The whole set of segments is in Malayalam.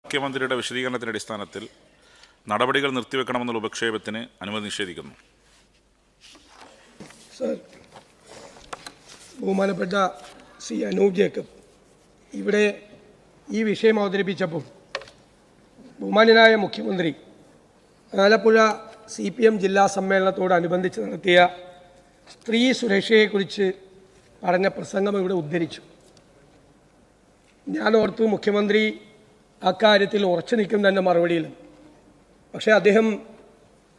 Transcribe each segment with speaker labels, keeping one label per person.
Speaker 1: മുഖ്യമന്ത്രിയുടെ വിശദീകരണത്തിന്റെ അടിസ്ഥാനത്തിൽ നടപടികൾ നിർത്തിവെക്കണമെന്നുള്ള ഉപക്ഷേപത്തിന് അനുമതി നിഷേധിക്കുന്നു.
Speaker 2: സർ, ബഹുമാനപ്പെട്ട ശ്രീ അനൂപ് ജേക്കബ് ഇവിടെ ഈ വിഷയം അവതരിപ്പിച്ചപ്പോൾ ബഹുമാന്യനായ മുഖ്യമന്ത്രി ആലപ്പുഴ CPM ജില്ലാ സമ്മേളനത്തോടനുബന്ധിച്ച് നടത്തിയ സ്ത്രീ സുരക്ഷയെക്കുറിച്ച് പറഞ്ഞ പ്രസംഗം ഇവിടെ ഉദ്ധരിച്ചു. ഞാൻ ഓർത്തു മുഖ്യമന്ത്രി അക്കാര്യത്തിൽ ഉറച്ചു നിൽക്കും തന്നെ മറുപടിയിൽ. പക്ഷേ അദ്ദേഹം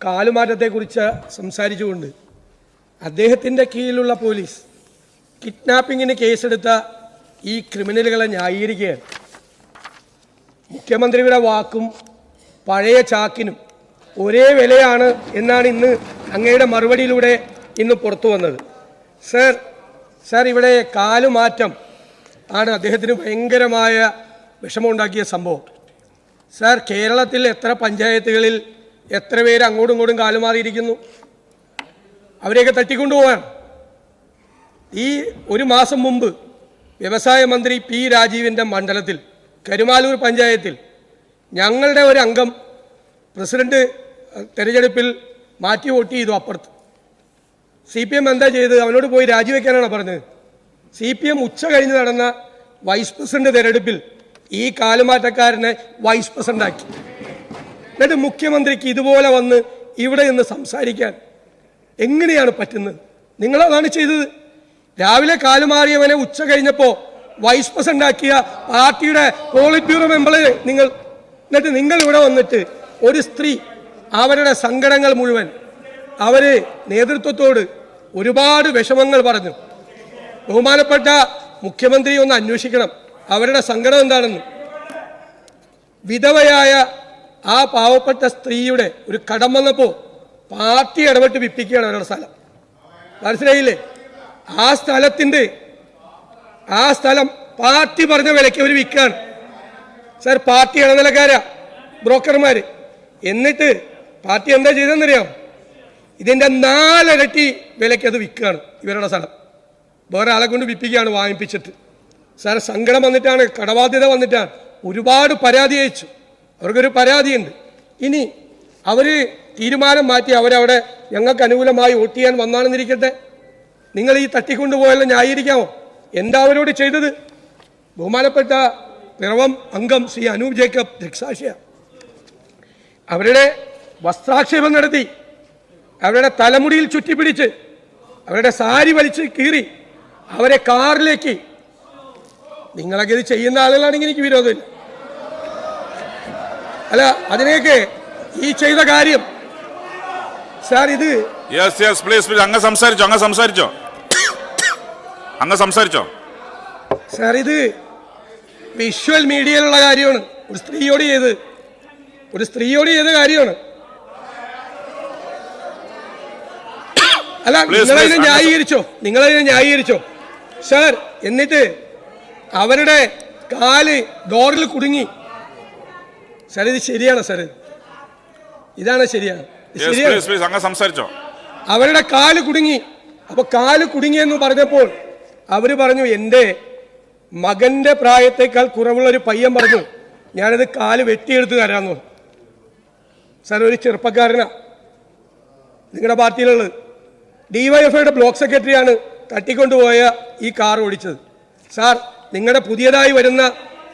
Speaker 2: കാലുമാറ്റത്തെക്കുറിച്ച് സംസാരിച്ചുകൊണ്ട് അദ്ദേഹത്തിൻ്റെ കീഴിലുള്ള പോലീസ് കിഡ്നാപ്പിങ്ങിന് കേസെടുത്ത ഈ ക്രിമിനലുകളെ ന്യായീകരിക്കുകയാണ്. മുഖ്യമന്ത്രിയുടെ വാക്കും പഴയ ചാക്കിനും ഒരേ വിലയാണ് എന്നാണ് ഇന്ന് അങ്ങയുടെ മറുപടിയിലൂടെ ഇന്ന് പുറത്തു വന്നത്. സർ ഇവിടെ കാലുമാറ്റം ആണ് അദ്ദേഹത്തിന് ഭയങ്കരമായ വിഷമമുണ്ടാക്കിയ സംഭവം. സർ, കേരളത്തിൽ എത്ര പഞ്ചായത്തുകളിൽ എത്ര പേര് അങ്ങോട്ടും ഇങ്ങോട്ടും കാലുമാറിയിരിക്കുന്നു? അവരെയൊക്കെ തട്ടിക്കൊണ്ടുപോകാൻ ഈ ഒരു മാസം മുമ്പ് വ്യവസായ മന്ത്രി P. രാജീവിൻ്റെ മണ്ഡലത്തിൽ കരുമാലൂർ പഞ്ചായത്തിൽ ഞങ്ങളുടെ ഒരു അംഗം പ്രസിഡന്റ് തെരഞ്ഞെടുപ്പിൽ മാറ്റി വോട്ട് ചെയ്തു. അപ്പുറത്ത് CPM എന്താ ചെയ്തത്? അവനോട് പോയി രാജിവെക്കാനാണ് പറഞ്ഞത്. CPM ഉച്ച കഴിഞ്ഞ് നടന്ന വൈസ് പ്രസിഡന്റ് തെരഞ്ഞെടുപ്പിൽ ഈ കാലുമാറ്റക്കാരനെ വൈസ് പ്രസിഡന്റ് ആക്കി. എന്നിട്ട് മുഖ്യമന്ത്രിക്ക് ഇതുപോലെ വന്ന് ഇവിടെ നിന്ന് സംസാരിക്കാൻ എങ്ങനെയാണ് പറ്റുന്നത്? നിങ്ങളതാണ് ചെയ്തത്. രാവിലെ കാലുമാറിയവനെ ഉച്ച കഴിഞ്ഞപ്പോൾ വൈസ് പ്രസിഡന്റ് ആക്കിയ പാർട്ടിയുടെ പോളിറ്റ് ബ്യൂറോ മെമ്പർ നിങ്ങൾ. എന്നിട്ട് നിങ്ങൾ ഇവിടെ വന്നിട്ട് ഒരു സ്ത്രീ അവരുടെ സങ്കടങ്ങൾ മുഴുവൻ അവർ നേതൃത്വത്തോട് ഒരുപാട് വിഷമങ്ങൾ പറഞ്ഞു. ബഹുമാനപ്പെട്ട മുഖ്യമന്ത്രി ഒന്ന് അന്വേഷിക്കണം അവരുടെ സങ്കടം എന്താണെന്ന്. വിധവയായ ആ പാവപ്പെട്ട സ്ത്രീയുടെ ഒരു കടം വന്നപ്പോൾ പാർട്ടി ഇടപെട്ട് വിപ്പിക്കുകയാണ് അവരുടെ സ്ഥലം. മനസ്സിലായില്ലേ? ആ സ്ഥലം പാർട്ടി പറഞ്ഞ വിലയ്ക്ക് അവർ വിൽക്കുകയാണ്. Sir, party ഇടനിലക്കാരാ ബ്രോക്കർമാർ. എന്നിട്ട് പാർട്ടി എന്താ ചെയ്തതെന്നറിയാം? ഇതിൻ്റെ 4 ഇരട്ടി വിലയ്ക്ക് അത് വിൽക്കുകയാണ് ഇവരുടെ സ്ഥലം. വേറെ ആളെ കൊണ്ട് വിൽപ്പിക്കുകയാണ് വാങ്ങിപ്പിച്ചിട്ട്. സാർ, സങ്കടം വന്നിട്ടാണ്, കടബാധ്യത വന്നിട്ടാണ്. ഒരുപാട് പരാതി അയച്ചു. അവർക്കൊരു പരാതിയുണ്ട്. ഇനി അവർ തീരുമാനം മാറ്റി അവരവിടെ ഞങ്ങൾക്ക് അനുകൂലമായി വോട്ട് ചെയ്യാൻ വന്നാണെന്നിരിക്കട്ടെ. നിങ്ങൾ ഈ തട്ടിക്കൊണ്ടുപോയാലും ന്യായീകരിക്കാമോ? എന്താ അവരോട് ചെയ്തത്? ബഹുമാനപ്പെട്ട പിറവം അംഗം ശ്രീ അനൂപ് ജേക്കബ് ദൃക്സാക്ഷിയാണ്. അവരുടെ വസ്ത്രാക്ഷേപം നടത്തി, അവരുടെ തലമുടിയിൽ ചുറ്റിപ്പിടിച്ച്, അവരുടെ സാരി വലിച്ച് കീറി അവരെ കാറിലേക്ക്. നിങ്ങളൊക്കെ ഇത് ചെയ്യുന്ന ആളുകളാണെങ്കിൽ എനിക്ക് വിരോധമില്ല. അല്ല, അതിനെയൊക്കെ ഈ ചെയ്ത കാര്യം സാർ ഇത്
Speaker 1: അങ്ങ് സംസാരിച്ചോ
Speaker 2: സാർ, ഇത് വിഷ്വൽ മീഡിയയിലുള്ള കാര്യമാണ്. ഒരു സ്ത്രീയോട് ചെയ്ത കാര്യമാണ്. അല്ല, നിങ്ങളതിനെ ന്യായീകരിച്ചോ സാർ? എന്നിട്ട് അവരുടെ കാല് ഡോറിൽ കുടുങ്ങി. സാർ, ഇത് ശരിയാണ് സാർ? ഇതാണ് ശരിയാണ്?
Speaker 1: സംസാരിച്ചോ?
Speaker 2: അവരുടെ കാല് കുടുങ്ങി. അപ്പൊ കാല് കുടുങ്ങിയെന്ന് പറഞ്ഞപ്പോൾ അവര് പറഞ്ഞു, എൻ്റെ മകന്റെ പ്രായത്തേക്കാൾ കുറവുള്ളൊരു പയ്യൻ പറഞ്ഞു ഞാനത് കാല് വെട്ടിയെടുത്ത് തരാമെന്ന്. സാർ, ഒരു ചെറുപ്പക്കാരനാ നിങ്ങളുടെ പാർട്ടിയിലുള്ളത്. DYFIയുടെ ബ്ലോക്ക് സെക്രട്ടറിയാണ് തട്ടിക്കൊണ്ടുപോയ ഈ കാർ ഓടിച്ചത്. സാർ, നിങ്ങളുടെ പുതിയതായി വരുന്ന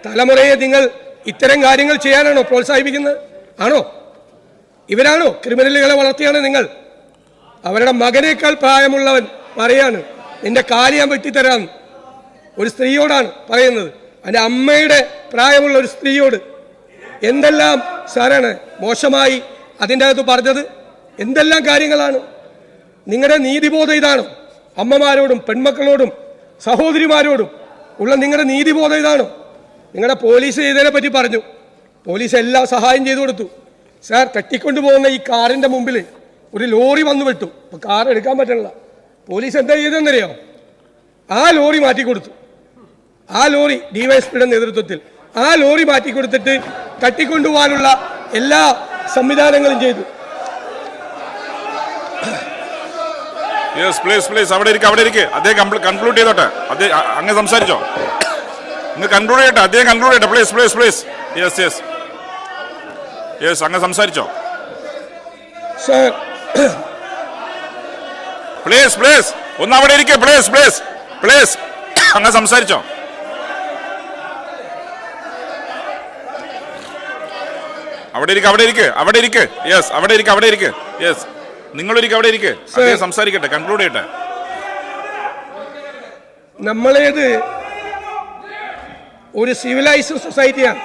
Speaker 2: തലമുറയെ നിങ്ങൾ ഇത്തരം കാര്യങ്ങൾ ചെയ്യാനാണോ പ്രോത്സാഹിപ്പിക്കുന്നത്? ആണോ? ഇവരാണോ ക്രിമിനലുകളെ വളർത്തിയാണ് നിങ്ങൾ? അവരുടെ മകനേക്കാൾ പ്രായമുള്ളവൻ പറയാണ് നിന്റെ കാല് ഞാൻ വെട്ടിത്തരാമെന്ന്. ഒരു സ്ത്രീയോടാണ് പറയുന്നത്, എൻ്റെ അമ്മയുടെ പ്രായമുള്ള ഒരു സ്ത്രീയോട്. എന്തെല്ലാം സാറാണ് മോശമായി അതിൻ്റെ അകത്ത് പറഞ്ഞത്? എന്തെല്ലാം കാര്യങ്ങളാണ്? നിങ്ങളുടെ നീതിബോധം ഇതാണോ? അമ്മമാരോടും പെൺമക്കളോടും സഹോദരിമാരോടും ഉള്ള നിങ്ങളുടെ നീതിബോധം ഇതാണോ? നിങ്ങളുടെ പോലീസ് ചെയ്തതിനെ പറ്റി പറഞ്ഞു. പോലീസ് എല്ലാ സഹായം ചെയ്തു കൊടുത്തു. സാർ, തട്ടിക്കൊണ്ടുപോകുന്ന ഈ കാറിൻ്റെ മുമ്പിൽ ഒരു ലോറി വന്നു വിട്ടു. അപ്പോൾ കാർ എടുക്കാൻ പറ്റണില്ല. പോലീസ് എന്താ ചെയ്തതെന്നറിയാമോ? ആ ലോറി മാറ്റിക്കൊടുത്തു. ആ ലോറി DYSPയുടെ നേതൃത്വത്തിൽ ആ ലോറി മാറ്റിക്കൊടുത്തിട്ട് തട്ടിക്കൊണ്ടുപോകാനുള്ള എല്ലാ സംവിധാനങ്ങളും ചെയ്തു.
Speaker 1: അവിടെ ഇരിക്കെ അദ്ദേഹം കൺക്ലൂഡ് ചെയ്തോട്ടെ. അങ്ങ് സംസാരിച്ചോ? അങ്ങ് കൺക്ലൂഡ് ചെയ്യട്ടെ. അദ്ദേഹം കൺക്ലൂഡ് ചെയ്യട്ടെ. പ്ലീസ്. യെസ് യെസ്, അങ്ങ് സംസാരിച്ചോ.
Speaker 2: സർ,
Speaker 1: പ്ലീസ് പ്ലീസ് ഒന്ന് അവിടെ ഇരിക്കെ. പ്ലീസ് പ്ലീസ് പ്ലീസ് അങ്ങ് സംസാരിച്ചോ. അവിടെ ഇരിക്കെ, അവിടെ ഇരിക്കെ, അവിടെ ഇരിക്കെ. യെസ്, അവിടെ ഇരിക്കെ, അവിടെ ഇരിക്കെ. യെസ്, നിങ്ങളൊരിക്കെ അവിടെ ഇരിക്കെ. അദ്ദേഹം സംസാരിക്കട്ടെ, കൺക്ലൂഡ് ചെയ്യട്ടെ.
Speaker 2: നമ്മളേത് ഒരു സിവിലൈസ്ഡ് സൊസൈറ്റിയാണ്.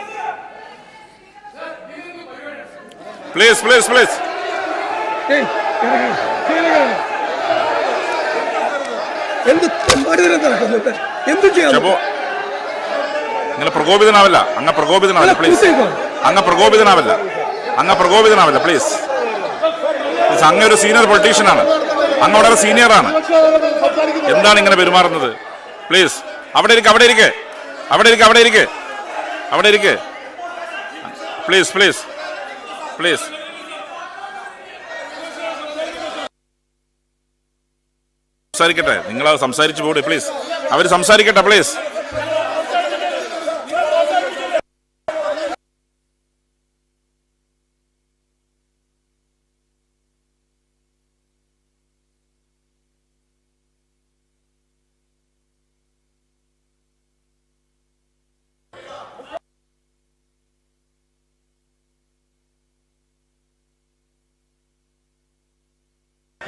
Speaker 1: പ്ലീസ് പ്ലീസ് പ്ലീസ്
Speaker 2: എന്ത് നടക്കുന്നുണ്ട്? എന്ത് ചെയ്യാൻ?
Speaker 1: നിങ്ങൾ പ്രകോപിതനാവില്ല, അങ്ങ് പ്രകോപിതനാവില്ല. പ്ലീസ് അങ്ങ് പ്രകോപിതനാവില്ല, അങ്ങ് പ്രകോപിതനാവില്ല. പ്ലീസ് പ്ലീസ് അങ്ങ് ഒരു സീനിയർ പൊളിറ്റീഷ്യനാണ്, അങ്ങ് വളരെ സീനിയറാണ്. എന്താണ് ഇങ്ങനെ പെരുമാറുന്നത്? പ്ലീസ് അവിടെ ഇരിക്കെ, അവിടെ ഇരിക്കെ, അവിടെ ഇരിക്കെ, അവിടെ ഇരിക്കെ, അവിടെ ഇരിക്കെ. പ്ലീസ് പ്ലീസ് പ്ലീസ് സംസാരിക്കട്ടെ. നിങ്ങൾ സംസാരിച്ചു പോടെ പ്ലീസ്. അവർ സംസാരിക്കട്ടെ പ്ലീസ്.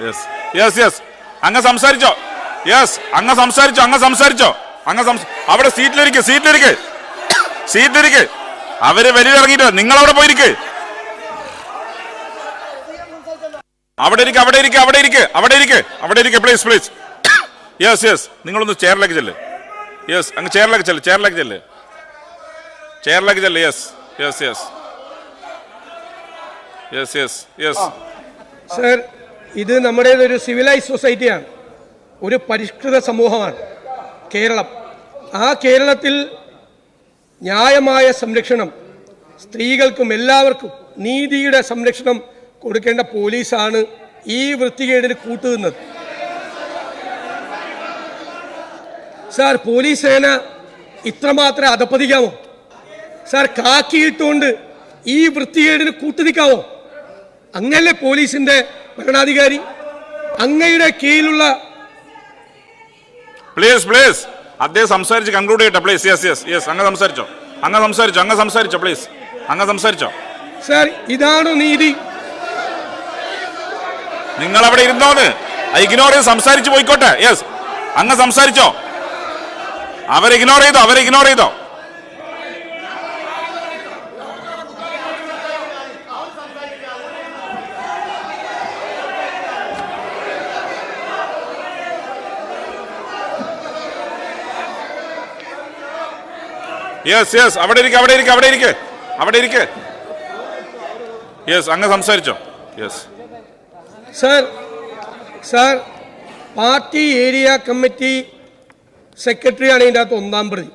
Speaker 1: യെസ് യെസ് യെസ് അങ്ങ് സംസാരിച്ചോ. യെസ്, അങ്ങ് സംസാരിച്ചോ, അങ്ങ് സംസാരിച്ചോ, അവിടെ സീറ്റിലിരിക്കെ, സീറ്റിലിരിക്കെ, സീറ്റിലിരിക്കെ. അവര് വെളിയിലിറങ്ങിയിട്ട് നിങ്ങൾ അവിടെ പോയിരിക്കെ. അവിടെ ഇരിക്കെ, അവിടെ ഇരിക്കെ, അവിടെ ഇരിക്കെ, അവിടെ ഇരിക്കെ, അവിടെ ഇരിക്കെ. പ്ലീസ് പ്ലീസ് യെസ് യെസ് നിങ്ങളൊന്ന് ചെയറിലേക്ക് ചെല്ല്. യെസ്, അങ്ങ് ചെയറിലേക്ക് ചെല്ല്, ചെയറിലേക്ക് ചെല്ല്, ചെയറിലേക്ക് ചെല്ല്. Yes yes yes yes yes yes.
Speaker 2: Sir, ഇത് നമ്മുടേതൊരു സിവിലൈസ്ഡ് സൊസൈറ്റിയാണ്, ഒരു പരിഷ്കൃത സമൂഹമാണ് കേരളം. ആ കേരളത്തിൽ ന്യായമായ സംരക്ഷണം സ്ത്രീകൾക്കും എല്ലാവർക്കും നീതിയുടെ സംരക്ഷണം കൊടുക്കേണ്ട പോലീസാണ് ഈ വൃത്തികേടിന് കൂട്ടുനിന്നത്. സാർ, പോലീസ് സേന ഇത്രമാത്രം അധപ്പതിക്കാമോ? സാർ, കാക്കിയിട്ടുകൊണ്ട് ഈ വൃത്തികേടിന് കൂട്ടുനിൽക്കാമോ? അങ്ങല്ലേ പോലീസിന്റെ ഭരണാധികാരി, അങ്ങയുടെ കീഴിലുള്ള.
Speaker 1: പ്ലീസ് പ്ലീസ് അദ്ദേഹം സംസാരിച്ച് കൺക്ലൂഡ് ചെയ്യട്ടെ പ്ലീസ്. യെസ് യെസ് യെസ് അങ്ങ് സംസാരിച്ചോ, അങ്ങ് സംസാരിച്ചോ, അങ്ങ് സംസാരിച്ചോ. പ്ലീസ് അങ്ങ് സംസാരിച്ചോ.
Speaker 2: സാർ, ഇതാണോ നീതി?
Speaker 1: നിങ്ങൾ അവിടെ ഇരുന്നോന്ന് ഇഗ്നോർ ചെയ്ത് സംസാരിച്ച് പോയിക്കോട്ടെ. യെസ്, അങ്ങ് സംസാരിച്ചോ. അവരെ ഇഗ്നോർ ചെയ്തോ, അവരെ ഇഗ്നോർ ചെയ്തോ. യെസ് യെസ് അവിടെ ഇരിക്കെ, അവിടെ ഇരിക്കെ, അവിടെ ഇരിക്കെ, അവിടെ ഇരിക്കെ. യെസ്, അങ്ങ് സംസാരിച്ചോ. Yes
Speaker 2: sir, sir, party area committee സെക്രട്ടറിയാണ് ഇതിൻ്റെ അകത്ത് ഒന്നാം പ്രതി.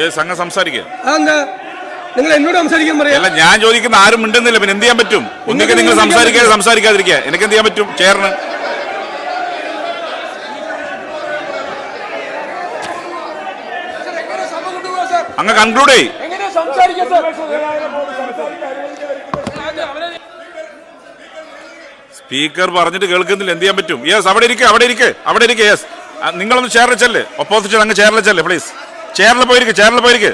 Speaker 1: യെസ്, അങ്ങ് സംസാരിക്കുക.
Speaker 2: അതെന്താ നിങ്ങൾ എന്നോട് സംസാരിക്കാൻ പറയാം?
Speaker 1: അല്ല, ഞാൻ ചോദിക്കുന്ന ആരും മിണ്ടുന്നില്ല, പിന്നെ എന്ത് ചെയ്യാൻ പറ്റും? ഒന്നിക്കെ നിങ്ങൾ സംസാരിക്കാതെ സംസാരിക്കാതിരിക്കുക, എനിക്ക് എന്ത് ചെയ്യാൻ പറ്റും? ചെയറിന് അങ്ങ് കൺക്ലൂഡ് ചെയ്യ്. സ്പീക്കർ പറഞ്ഞിട്ട് കേൾക്കുന്നില്ല, എന്ത് ചെയ്യാൻ പറ്റും? യെസ്, അവിടെ ഇരിക്കുക, അവിടെ ഇരിക്കുക, അവിടെ ഇരിക്കുക. യെസ്, നിങ്ങളൊന്ന് ചെയറിൽ ചെല്ല്, ഒപ്പോസിഷൻ അങ്ങ് ചെയറിൽ ചെല്ല് പ്ലീസ്. ചെയറിൽ പോയിരിക്കുക, ചെയറിൽ പോയിരിക്കുക,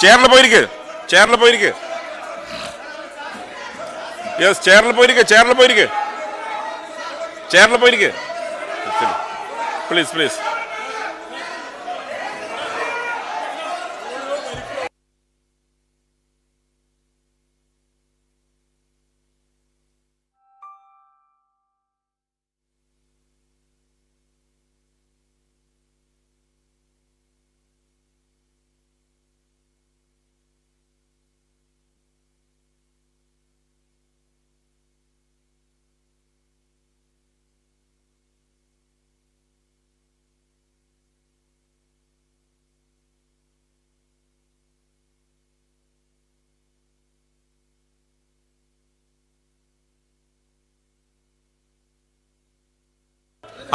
Speaker 1: ചെയറിൽ പോയിരിക്കുക, ചെയറിൽ പോയിരിക്കുക. യെസ്, ചെയറിൽ പോയിരിക്കുക, ചെയറിൽ പോയിരിക്കുക, ചെയറിൽ പോയിരിക്കുക. Please please.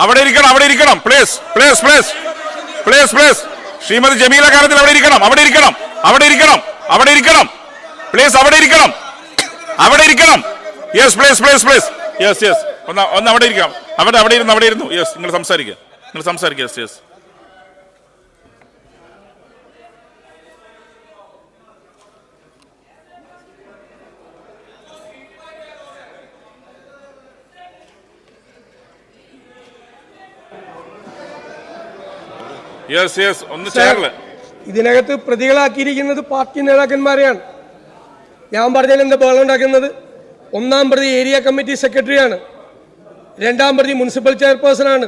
Speaker 1: അവിടെ ഇരിക്കണം, അവിടെ ഇരിക്കണം. Please please please please please. Shrimati Jameela കാര്യത്തിൽ അവിടെ ഇരിക്കണം, അവിടെ ഇരിക്കണം, അവിടെ ഇരിക്കണം, അവിടെ ഇരിക്കണം. പ്ലീസ് അവിടെ ഇരിക്കണം, അവിടെ ഇരിക്കണം. Yes please please please. Yes yes, ഒന്ന് അവിടെ ഇരിക്കാം. അവിടെ ഇരുന്നു, അവിടെ ഇരുന്നു. യെസ്, നിങ്ങൾ സംസാരിക്കുക, നിങ്ങൾ സംസാരിക്കുക. Yes yes. യെസ് യെസ്, ഒന്ന് ചേർന്ന്.
Speaker 2: ഇതിനകത്ത് പ്രതികളാക്കിയിരിക്കുന്നത് പാർട്ടി നേതാക്കന്മാരെയാണ്. ഞാൻ പറഞ്ഞാൽ എന്താ ബഹളം ഉണ്ടാക്കുന്നത്? ഒന്നാം പ്രതി ഏരിയ കമ്മിറ്റി സെക്രട്ടറിയാണ്, രണ്ടാം പ്രതി മുനിസിപ്പൽ ചെയർപേഴ്സണാണ്,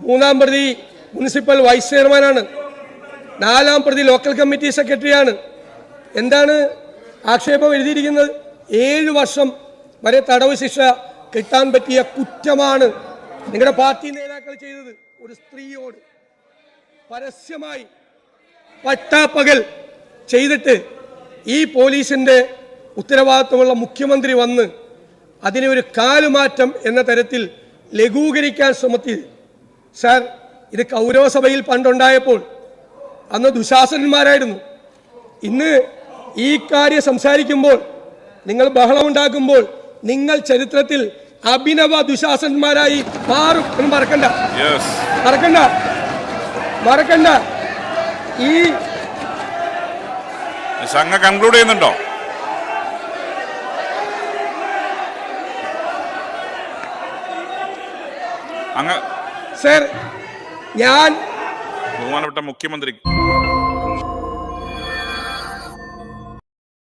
Speaker 2: മൂന്നാം പ്രതി മുനിസിപ്പൽ വൈസ് ചെയർമാനാണ്, നാലാം പ്രതി ലോക്കൽ കമ്മിറ്റി സെക്രട്ടറിയാണ്. എന്താണ് ആക്ഷേപം എഴുതിയിരിക്കുന്നത്? 7 വർഷം വരെ തടവ് ശിക്ഷ കിട്ടാൻ പറ്റിയ കുറ്റമാണ് നിങ്ങളുടെ പാർട്ടി നേതാക്കൾ ചെയ്തത്. ഒരു സ്ത്രീയോട് പരസ്യമായി പട്ടാപ്പകൽ ചെയ്തിട്ട് ഈ പോലീസിന്റെ ഉത്തരവാദിത്വമുള്ള മുഖ്യമന്ത്രി വന്ന് അതിനെ ഒരു കാലുമാറ്റം എന്ന തരത്തിൽ ലഘൂകരിക്കാൻ ശ്രമിച്ചത്. സാർ, ഇത് കൗരവസഭയിൽ പണ്ടുണ്ടായപ്പോൾ അന്ന് ദുശാസനന്മാരായിരുന്നു. ഇന്ന് ഈ കാര്യം സംസാരിക്കുമ്പോൾ നിങ്ങൾ ബഹളമുണ്ടാക്കുമ്പോൾ നിങ്ങൾ ചരിത്രത്തിൽ അഭിനവ ദുശാസന്മാരായി മാറും എന്ന് മറക്കണ്ട, മറക്കണ്ട, മറക്കണ്ട. ഈ
Speaker 1: സംഘം കൺക്ലൂഡ് ചെയ്യുന്നുണ്ടോ?
Speaker 2: സർ, ഞാൻ
Speaker 1: ബഹുമാനപ്പെട്ട മുഖ്യമന്ത്രി